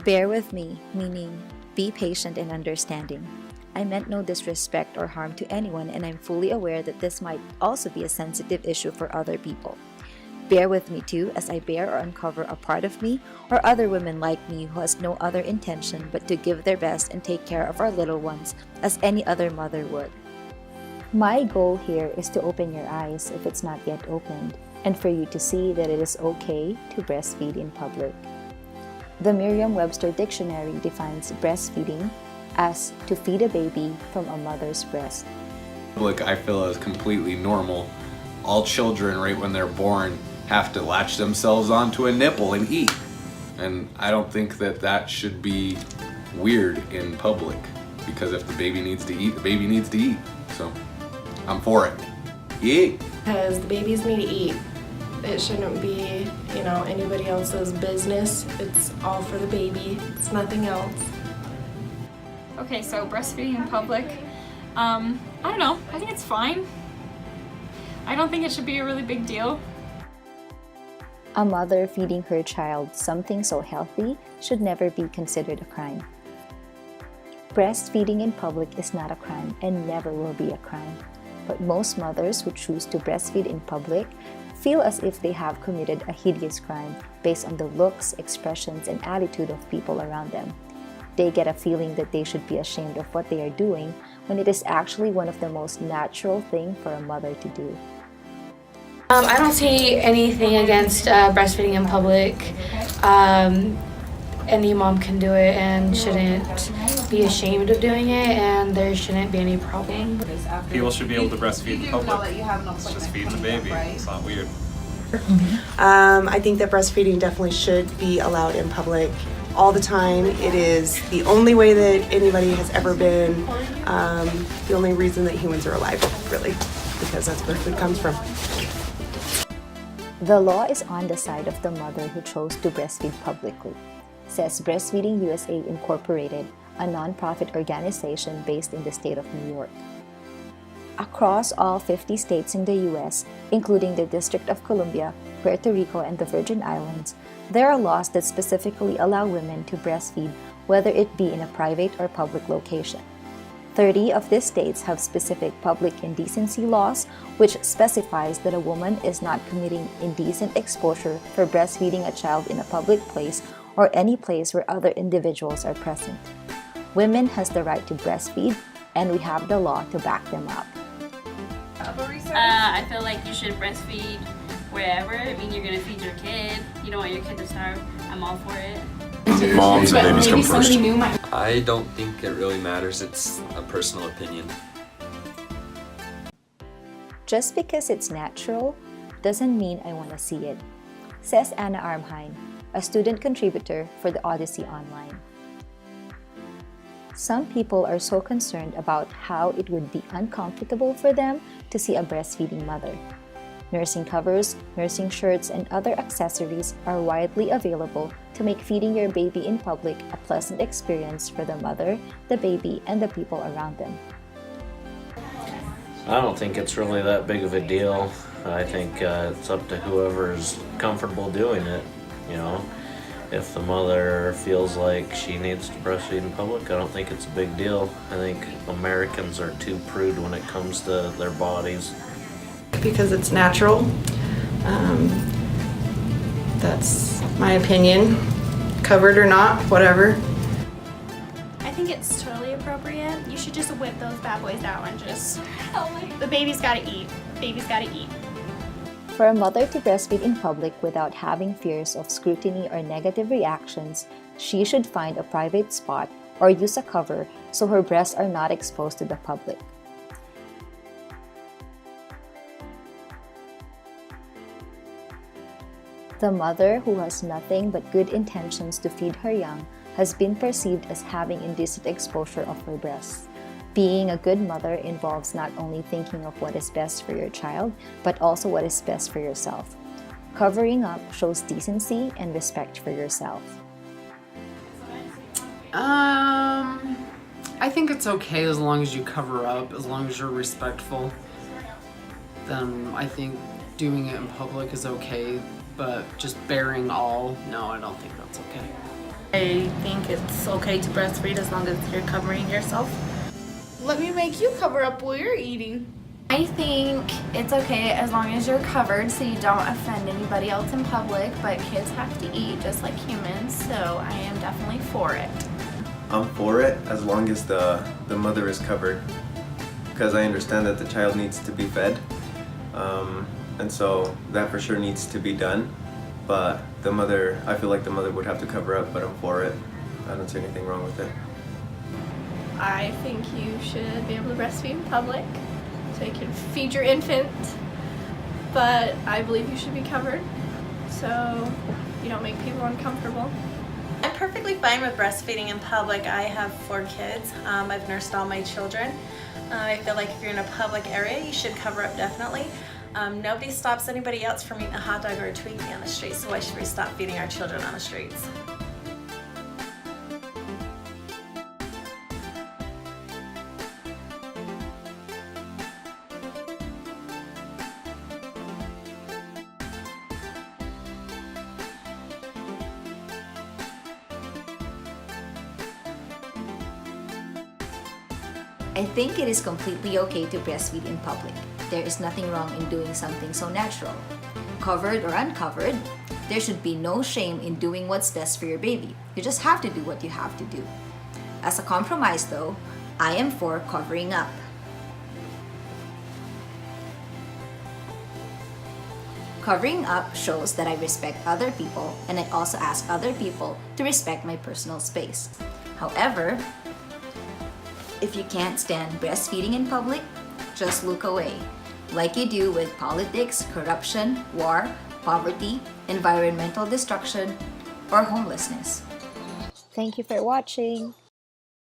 Bear with me, meaning be patient and understanding. I meant no disrespect or harm to anyone, and I'm fully aware that this might also be a sensitive issue for other people. Bear with me too as I bear or uncover a part of me or other women like me who has no other intention but to give their best and take care of our little ones as any other mother would. My goal here is to open your eyes if it's not yet opened, and for you to see that it is okay to breastfeed in public. The Merriam-Webster Dictionary defines breastfeeding as to feed a baby from a mother's breast. Public, I feel, is completely normal. All children, right when they're born, have to latch themselves onto a nipple and eat. And I don't think that that should be weird in public, because if the baby needs to eat, the baby needs to eat. So I'm for it. Eat! Because the babies need to eat. It shouldn't be, anybody else's business. It's all for the baby. It's nothing else. Okay, so breastfeeding in public, I don't know. I think it's fine. I don't think it should be a really big deal. A mother feeding her child something so healthy should never be considered a crime. Breastfeeding in public is not a crime and never will be a crime. But most mothers who choose to breastfeed in public feel as if they have committed a hideous crime based on the looks, expressions, and attitude of people around them. They get a feeling that they should be ashamed of what they are doing when it is actually one of the most natural things for a mother to do. I don't see anything against breastfeeding in public. Any mom can do it and shouldn't be ashamed of doing it, and there shouldn't be any problem. People should be able to breastfeed in public. It's just feeding the baby. It's not weird. I think that breastfeeding definitely should be allowed in public all the time. It is the only way that anybody has ever been, the only reason that humans are alive, really, because that's where food comes from. The law is on the side of the mother who chose to breastfeed publicly, says Breastfeeding USA Incorporated, a nonprofit organization based in the state of New York. Across all 50 states in the U.S., including the District of Columbia, Puerto Rico, and the Virgin Islands, there are laws that specifically allow women to breastfeed, whether it be in a private or public location. 30 of these states have specific public indecency laws, which specifies that a woman is not committing indecent exposure for breastfeeding a child in a public place or any place where other individuals are present. Women has the right to breastfeed, and we have the law to back them up. I feel like you should breastfeed wherever. I mean, you're gonna feed your kid. You don't want your kid to starve. I'm all for it. Moms and babies come first. I don't think it really matters. It's a personal opinion. Just because it's natural doesn't mean I want to see it, says Anna Armheim, a student contributor for the Odyssey Online. Some people are so concerned about how it would be uncomfortable for them to see a breastfeeding mother. Nursing covers, nursing shirts, and other accessories are widely available to make feeding your baby in public a pleasant experience for the mother, the baby, and the people around them. I don't think it's really that big of a deal. I think it's up to whoever's comfortable doing it, If the mother feels like she needs to breastfeed in public, I don't think it's a big deal. I think Americans are too prude when it comes to their bodies. Because it's natural. That's my opinion. Covered or not, whatever. I think it's totally appropriate. You should just whip those bad boys out and just, the baby's gotta eat. Baby's gotta eat. For a mother to breastfeed in public without having fears of scrutiny or negative reactions, she should find a private spot or use a cover so her breasts are not exposed to the public. The mother who has nothing but good intentions to feed her young has been perceived as having indecent exposure of her breasts. Being a good mother involves not only thinking of what is best for your child, but also what is best for yourself. Covering up shows decency and respect for yourself. I think it's okay as long as you cover up, as long as you're respectful. Then I think doing it in public is okay, but just bearing all, no, I don't think that's okay. I think it's okay to breastfeed as long as you're covering yourself. Let me make you cover up while you're eating. I think it's okay as long as you're covered so you don't offend anybody else in public, but kids have to eat just like humans, so I am definitely for it. I'm for it as long as the mother is covered, because I understand that the child needs to be fed, and so that for sure needs to be done. But the mother, I feel like the mother would have to cover up, but I'm for it. I don't see anything wrong with it. I think you should be able to breastfeed in public so you can feed your infant, but I believe you should be covered so you don't make people uncomfortable. I'm perfectly fine with breastfeeding in public. I have 4 kids. I've nursed all my children. I feel like if you're in a public area, you should cover up definitely. Nobody stops anybody else from eating a hot dog or a Twinkie on the street, so why should we stop feeding our children on the streets? I think it is completely okay to breastfeed in public. There is nothing wrong in doing something so natural. Covered or uncovered, there should be no shame in doing what's best for your baby. You just have to do what you have to do. As a compromise though, I am for covering up. Covering up shows that I respect other people, and I also ask other people to respect my personal space. However, if you can't stand breastfeeding in public, just look away, like you do with politics, corruption, war, poverty, environmental destruction, or homelessness. Thank you for watching.